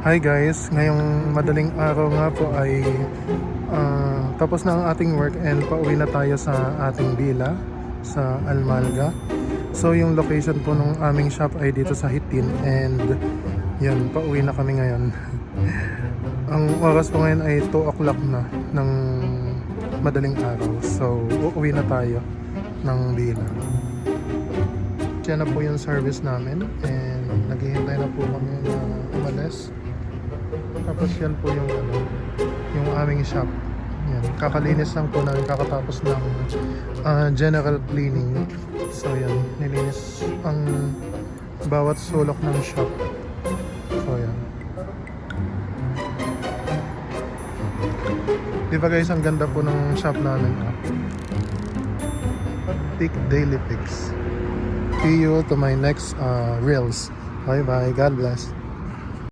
Hi guys, ngayong madaling araw nga po ay tapos na ang ating work and pauwi na tayo sa ating villa sa Almalga. So yung location po ng aming shop ay dito sa Hitin and yun, pauwi na kami ngayon. Ang oras po ngayon ay 2 o'clock na ng madaling araw. So uuwi na tayo ng villa. Yan na po yung service namin and naghihintay na po kami na umalis. Tapos yan po yung aming shop. Yan, kakalinis lang po namin, kakatapos ng general cleaning. So yan, nilinis ang bawat sulok ng shop. So yan. Di ba guys, ang ganda po ng shop namin. Pick Daily Picks. See you to my next reels. Bye bye, God bless.